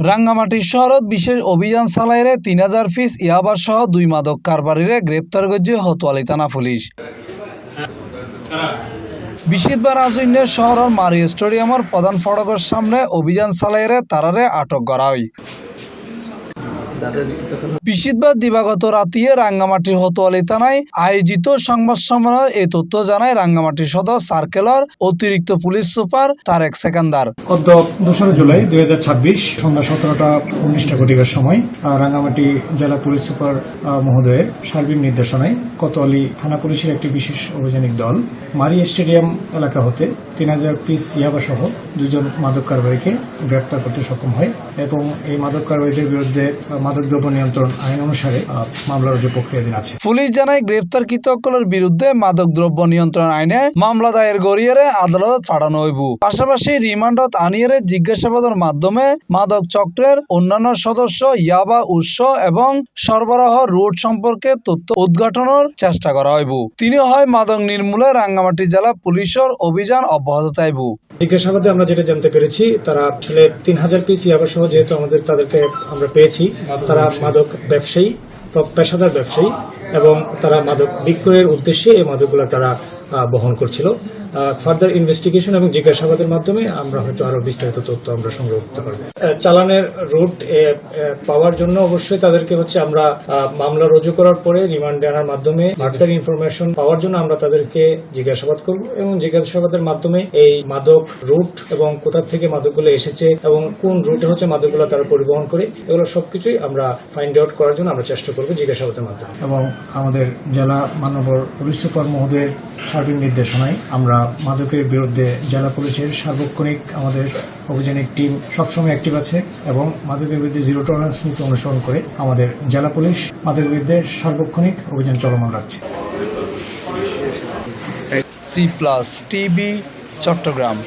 রাঙ্গামাটি শহরত বিশেষ অভিযান চালাইলে ৩,০০০ পিস ইয়াবা সহ ২ মাদক কারবারিরে গ্রেপ্তার করছে হতোয়ালি থানা পুলিশ। বৃহস্পতিবার আজইন্যে শহরের মারি স্টেডিয়ামের প্রধান ফটকের সামনে অভিযান চালাইলে তারারে আটক করা হয়। বৃহস্পতিবার দিবাগত রাতিয়ে রাঙ্গামাটির হতোয়ালি থানায় আয়োজিত সংবাদ সম্মেলনে এই তথ্য জানায় রাঙ্গামাটি সদর সার্কেলের অতিরিক্ত পুলিশ সুপার তারেক সেকেন্দার। গত ২রা জুলাই ২০২৬ সন্ধ্যা ১৭টা ১৯ সময় রাঙ্গামাটি জেলা পুলিশ সুপার মহোদয়ের সার্বিক নির্দেশনায় কোতোয়ালি থানা পুলিশের একটি বিশেষ অভিযানিক দল মারি স্টেডিয়াম এলাকা হতে ৩,০০০ পিস ইয়াবা সহ ২ জন মাদক কারবারিকে গ্রেপ্তার করতে সক্ষম হয় এবং এই মাদক কারবারিদের বিরুদ্ধে মাদকদ্রব্য নিয়ন্ত্রণ আইন অনুসারে মামলা রুজু প্রক্রিয়াধীন আছে। পুলিশ জানায় গ্রেপ্তারকৃতদের বিরুদ্ধে মাদকদ্রব্য নিয়ন্ত্রণ আইনে মামলা দায়ের করিয়ে আদালত পাঠানো হইব। পাশাপাশি রিমান্ডত আনিয়ে জিজ্ঞাসাবাদের মাধ্যমে মাদক চক্রের অন্যান্য সদস্য ইয়াবা উৎস এবং সরবরাহ রুট সম্পর্কে তথ্য উদ্ঘাটনের চেষ্টা করা হইব। তিনি হয় মাদক নির্মূলে রাঙ্গামাটি জেলা পুলিশের অভিযান অব্যাহত থাকব। জিজ্ঞাসাবাদে আমরা যেটা জানতে পেরেছি, তারা আসলে ৩,০০০ পিস ইয়াবা সহ যেহেতু তাদেরকে আমরা পেয়েছি, তারা মাদক ব্যবসায়ী, পেশাদার ব্যবসায়ী এবং তারা মাদক বিক্রয়ের উদ্দেশ্যে এই মাদকগুলো তারা বহন করছিল। ফার্দার ইনভেস্টিগেশন এবং জিজ্ঞাসাবাদের মাধ্যমে আমরা হয়তো আরো বিস্তারিত তথ্য আমরা সংগ্রহ করতে পারবো। চালানের রুট পাওয়ার জন্য অবশ্যই তাদেরকে আমরা মামলা রুজু করার পরে রিমান্ডে আনার মাধ্যমে ফার্দার ইনফরমেশন পাওয়ার জন্য আমরা তাদেরকে জিজ্ঞাসাবাদ করব এবং জিজ্ঞাসাবাদের মাধ্যমে এই মাদক রুট এবং কোথা থেকে মাদকগুলো এসেছে এবং কোন রুটে মাদকগুলো তারা পরিবহন করে, এগুলো সবকিছুই আমরা ফাইন্ড আউট করার জন্য আমরা চেষ্টা করব জিজ্ঞাসাবাদের মাধ্যমে। এবং আমাদের জেলা মাননীয় পুলিশ সুপার মহোদয়ের সার্বিক নির্দেশনায় আমরা মাদকের বিরুদ্ধে জেলা পুলিশের সার্বক্ষণিক আমাদের অভিযানিক টিম সবসময় অ্যাক্টিভ আছে এবং মাদকের বিরুদ্ধে জিরো টলারেন্স নীতি অনুসরণ করে আমাদের জেলা পুলিশ মাদকের বিরুদ্ধে সার্বক্ষণিক অভিযান চলমান রাখছে। C+ TV Chittagong.